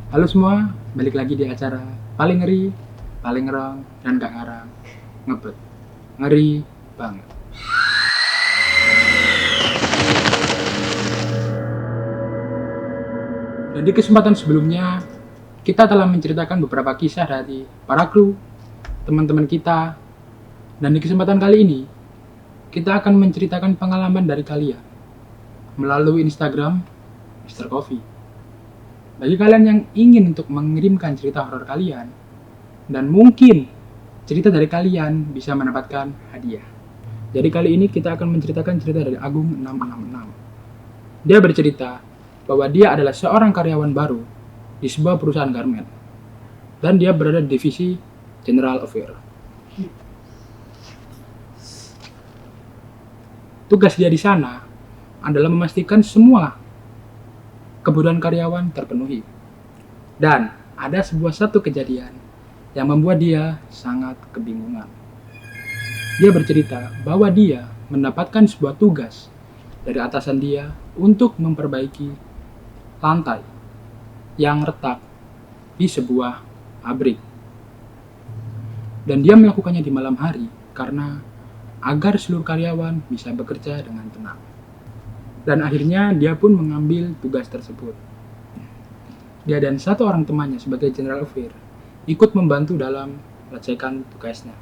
Halo semua, balik lagi di acara paling ngeri, paling ngerong, dan gak ngarang. Ngebet, ngeri banget. Dan di kesempatan sebelumnya, kita telah menceritakan beberapa kisah dari para kru, teman-teman kita. Dan di kesempatan kali ini, kita akan menceritakan pengalaman dari kalian melalui Instagram Mr. Coffee. Bagi kalian yang ingin untuk mengirimkan cerita horor kalian, dan mungkin cerita dari kalian bisa mendapatkan hadiah. Jadi kali ini kita akan menceritakan cerita dari Agung 666. Dia bercerita bahwa dia adalah seorang karyawan baru di sebuah perusahaan garment. Dan dia berada di divisi General Affair. Tugas dia di sana adalah memastikan semua kebutuhan karyawan terpenuhi. Dan ada satu kejadian yang membuat dia sangat kebingungan. Dia bercerita bahwa dia mendapatkan sebuah tugas dari atasan dia untuk memperbaiki lantai yang retak di sebuah pabrik. Dan dia melakukannya di malam hari karena agar seluruh karyawan bisa bekerja dengan tenang. Dan akhirnya dia pun mengambil tugas tersebut. Dia dan satu orang temannya sebagai General Affair ikut membantu dalam menyelesaikan tugasnya.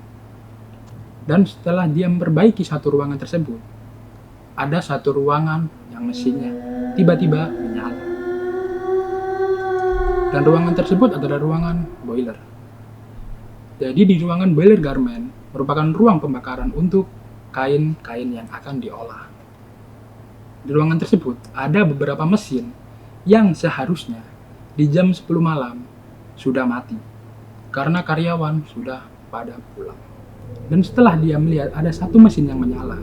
Dan setelah dia memperbaiki satu ruangan tersebut, ada satu ruangan yang mesinnya tiba-tiba menyala. Dan ruangan tersebut adalah ruangan boiler. Jadi di ruangan boiler garment merupakan ruang pembakaran untuk kain-kain yang akan diolah. Di ruangan tersebut ada beberapa mesin yang seharusnya di jam 10 malam sudah mati karena karyawan sudah pada pulang. Dan setelah dia melihat ada satu mesin yang menyala,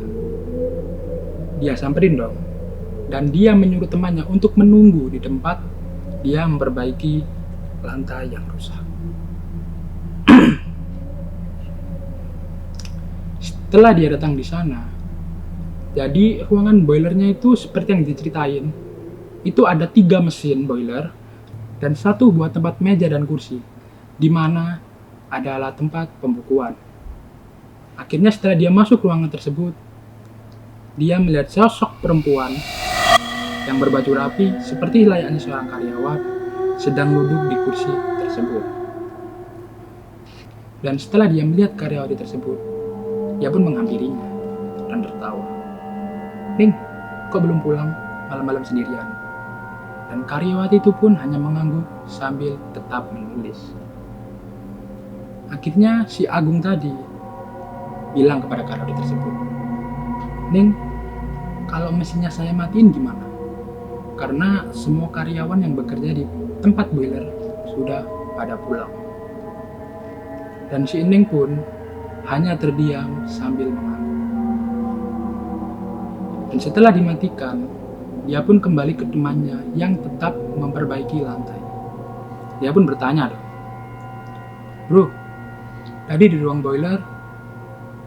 dia samperin dong. Dan dia menyuruh temannya untuk menunggu di tempat dia memperbaiki lantai yang rusak. Setelah dia datang di sana, jadi ruangan boilernya itu seperti yang diceritain, itu ada 3 mesin boiler dan satu buat tempat meja dan kursi, di mana adalah tempat pembukuan. Akhirnya setelah dia masuk ruangan tersebut, dia melihat sosok perempuan yang berbaju rapi seperti layaknya seorang karyawan sedang duduk di kursi tersebut. Dan setelah dia melihat karyawati tersebut, dia pun menghampirinya dan tertawa. "Ning, kok belum pulang malam-malam sendirian?" Dan karyawati itu pun hanya mengangguk sambil tetap menulis. Akhirnya si Agung tadi bilang kepada karyawati tersebut, "Ning, kalau mesinnya saya matiin gimana? Karena semua karyawan yang bekerja di tempat boiler sudah pada pulang." Dan si Ning pun hanya terdiam sambil mengangguk. Dan setelah dimatikan, dia pun kembali ke temannya yang tetap memperbaiki lantai. Dia pun bertanya dong, "Bro, tadi di ruang boiler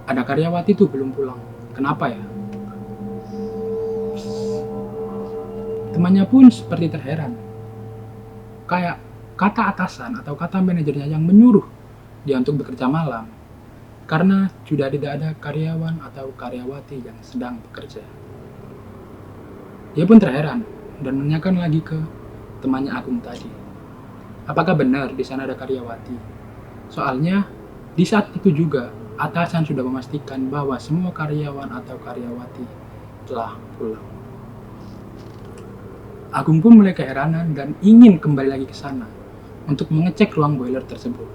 ada karyawati tuh belum pulang. Kenapa ya?" Temannya pun seperti terheran. Kayak kata atasan atau kata manajernya yang menyuruh dia untuk bekerja malam karena sudah tidak ada karyawan atau karyawati yang sedang bekerja. Dia pun terheran dan menanyakan lagi ke temannya Agung tadi, apakah benar di sana ada karyawati? Soalnya di saat itu juga atasan sudah memastikan bahwa semua karyawan atau karyawati telah pulang. Agung pun mulai keheranan dan ingin kembali lagi ke sana untuk mengecek ruang boiler tersebut.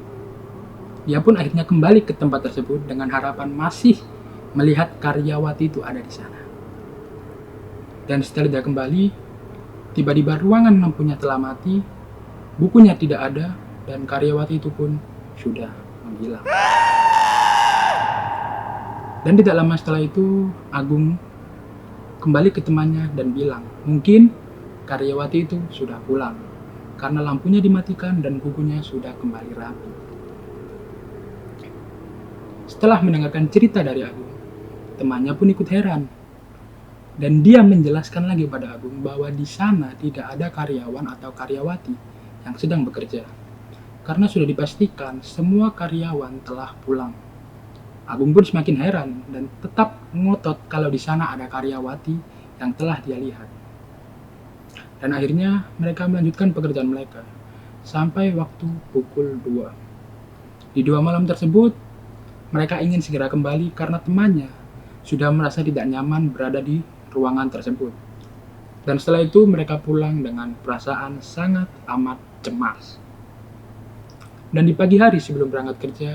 Dia pun akhirnya kembali ke tempat tersebut dengan harapan masih melihat karyawati itu ada di sana. Dan setelah dia kembali, tiba-tiba ruangan lampunya telah mati, bukunya tidak ada, dan karyawati itu pun sudah menghilang. Dan tidak lama setelah itu, Agung kembali ke temannya dan bilang, mungkin karyawati itu sudah pulang karena lampunya dimatikan dan bukunya sudah kembali rapi. Setelah mendengarkan cerita dari Agung, temannya pun ikut heran. Dan dia menjelaskan lagi pada Agung bahwa di sana tidak ada karyawan atau karyawati yang sedang bekerja. Karena sudah dipastikan semua karyawan telah pulang. Agung pun semakin heran dan tetap ngotot kalau di sana ada karyawati yang telah dia lihat. Dan akhirnya mereka melanjutkan pekerjaan mereka sampai waktu pukul 2. Di 2 malam tersebut, mereka ingin segera kembali karena temannya sudah merasa tidak nyaman berada di ruangan tersebut. Dan setelah itu mereka pulang dengan perasaan sangat amat cemas. Dan di pagi hari sebelum berangkat kerja,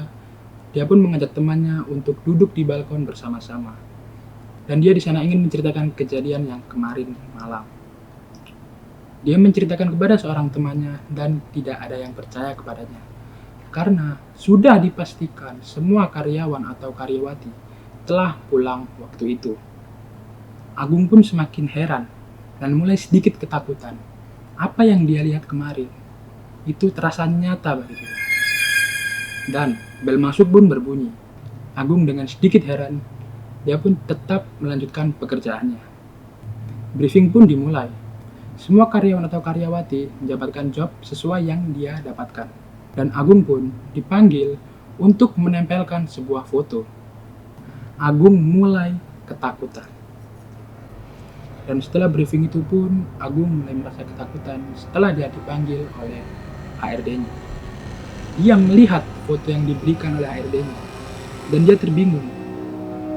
dia pun mengajak temannya untuk duduk di balkon bersama-sama. Dan dia di sana ingin menceritakan kejadian yang kemarin malam. Dia menceritakan kepada seorang temannya dan tidak ada yang percaya kepadanya. Karena sudah dipastikan semua karyawan atau karyawati telah pulang waktu itu. Agung pun semakin heran dan mulai sedikit ketakutan. Apa yang dia lihat kemarin itu terasa nyata bagi dia. Dan bel masuk pun berbunyi. Agung dengan sedikit heran, dia pun tetap melanjutkan pekerjaannya. Briefing pun dimulai. Semua karyawan atau karyawati mendapatkan job sesuai yang dia dapatkan. Dan Agung pun dipanggil untuk menempelkan sebuah foto. Agung mulai ketakutan. Dan setelah briefing itu pun, Agung mulai merasa ketakutan setelah dia dipanggil oleh HRD-nya. Dia melihat foto yang diberikan oleh HRD-nya, dan dia terbingung.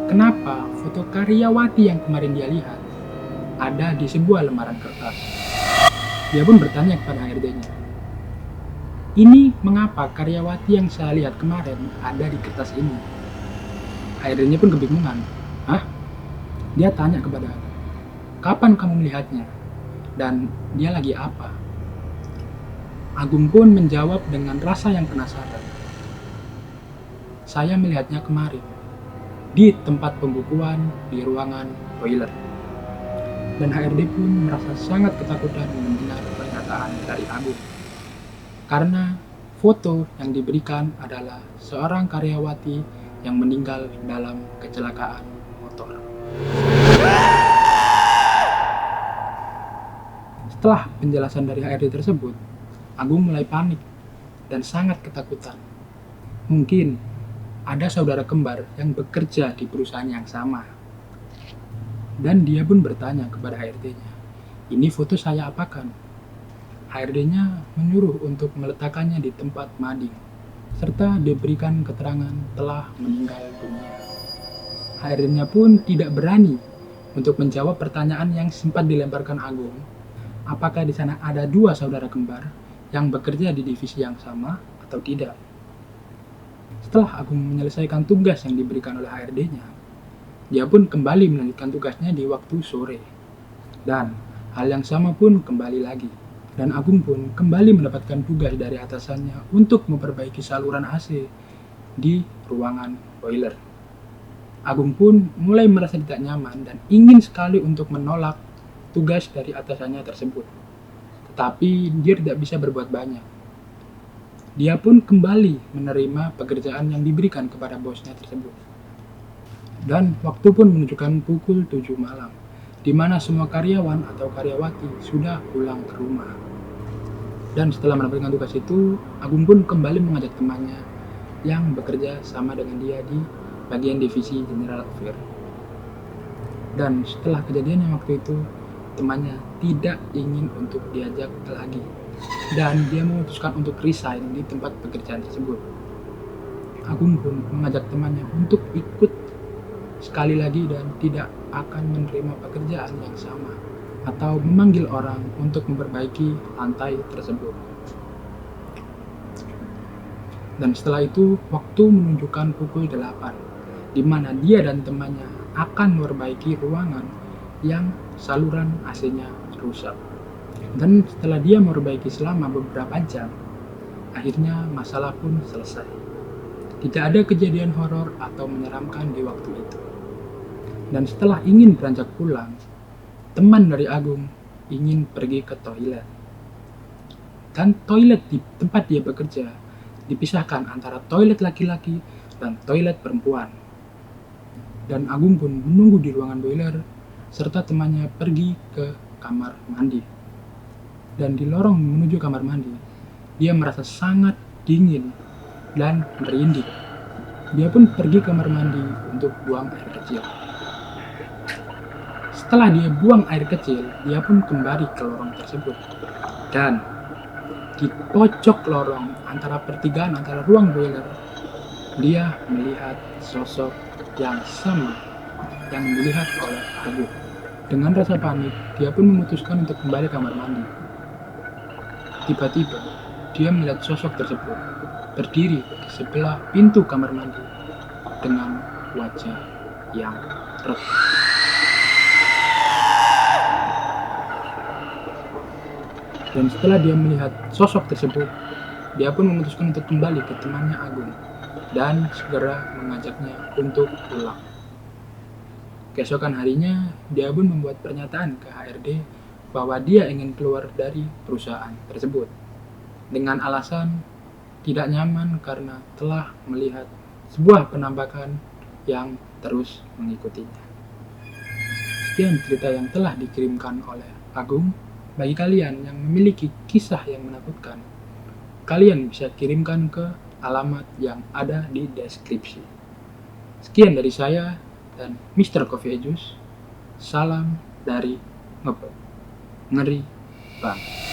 Kenapa foto karyawati yang kemarin dia lihat ada di sebuah lembaran kertas? Dia pun bertanya kepada HRD-nya, ini mengapa karyawati yang saya lihat kemarin ada di kertas ini? HRD-nya pun kebingungan. Hah? Dia tanya kepada Agung, kapan kamu melihatnya? Dan dia lagi apa? Agung pun menjawab dengan rasa yang penasaran. Saya melihatnya kemarin, di tempat pembukuan di ruangan boiler. Dan HRD pun merasa sangat ketakutan mendengar pernyataan dari Agung. Karena foto yang diberikan adalah seorang karyawati yang meninggal dalam kecelakaan motor. Setelah penjelasan dari HRD tersebut, Agung mulai panik dan sangat ketakutan. Mungkin ada saudara kembar yang bekerja di perusahaan yang sama. Dan dia pun bertanya kepada HRD-nya, ini foto saya apakan? HRD-nya menyuruh untuk meletakkannya di tempat mading, serta diberikan keterangan telah meninggal dunia. HRD-nya pun tidak berani untuk menjawab pertanyaan yang sempat dilemparkan Agung. Apakah di sana ada 2 saudara kembar yang bekerja di divisi yang sama atau tidak? Setelah Agung menyelesaikan tugas yang diberikan oleh HRD-nya, dia pun kembali melanjutkan tugasnya di waktu sore. Dan hal yang sama pun kembali lagi. Dan Agung pun kembali mendapatkan tugas dari atasannya untuk memperbaiki saluran AC di ruangan boiler. Agung pun mulai merasa tidak nyaman dan ingin sekali untuk menolak tugas dari atasannya tersebut. Tapi dia tidak bisa berbuat banyak. Dia pun kembali menerima pekerjaan yang diberikan kepada bosnya tersebut. Dan waktu pun menunjukkan pukul 7 malam, di mana semua karyawan atau karyawati sudah pulang ke rumah. Dan setelah mendapatkan tugas itu, Agung pun kembali mengajak temannya yang bekerja sama dengan dia di bagian divisi General Affair. Dan setelah kejadian yang waktu itu, temannya tidak ingin untuk diajak lagi dan dia memutuskan untuk resign di tempat pekerjaan tersebut. Agung pun mengajak temannya untuk ikut sekali lagi dan tidak akan menerima pekerjaan yang sama atau memanggil orang untuk memperbaiki lantai tersebut. Dan setelah itu waktu menunjukkan pukul 8, di mana dia dan temannya akan memperbaiki ruangan yang saluran AC-nya rusak. Dan setelah dia memperbaiki selama beberapa jam, akhirnya masalah pun selesai. Tidak ada kejadian horor atau menyeramkan di waktu itu. Dan setelah ingin beranjak pulang, teman dari Agung ingin pergi ke toilet. Dan toilet di tempat dia bekerja dipisahkan antara toilet laki-laki dan toilet perempuan. Dan Agung pun menunggu di ruangan boiler serta temannya pergi ke kamar mandi. Dan di lorong menuju kamar mandi, dia merasa sangat dingin dan merinding. Dia pun pergi ke kamar mandi untuk buang air kecil. Setelah dia buang air kecil, dia pun kembali ke lorong tersebut. Dan di pojok lorong antara pertigaan antara ruang boiler, dia melihat sosok yang sama yang dilihat oleh Agung. Dengan rasa panik, dia pun memutuskan untuk kembali ke kamar mandi. Tiba-tiba, dia melihat sosok tersebut berdiri di sebelah pintu kamar mandi dengan wajah yang retak. Dan setelah dia melihat sosok tersebut, dia pun memutuskan untuk kembali ke temannya Agung dan segera mengajaknya untuk pulang. Keesokan harinya, dia pun membuat pernyataan ke HRD bahwa dia ingin keluar dari perusahaan tersebut dengan alasan tidak nyaman karena telah melihat sebuah penampakan yang terus mengikutinya. Sekian cerita yang telah dikirimkan oleh Agung. Bagi kalian yang memiliki kisah yang menakutkan, kalian bisa kirimkan ke alamat yang ada di deskripsi. Sekian dari saya dan Mr. Coffee Juice. Salam dari Ngeri Bang.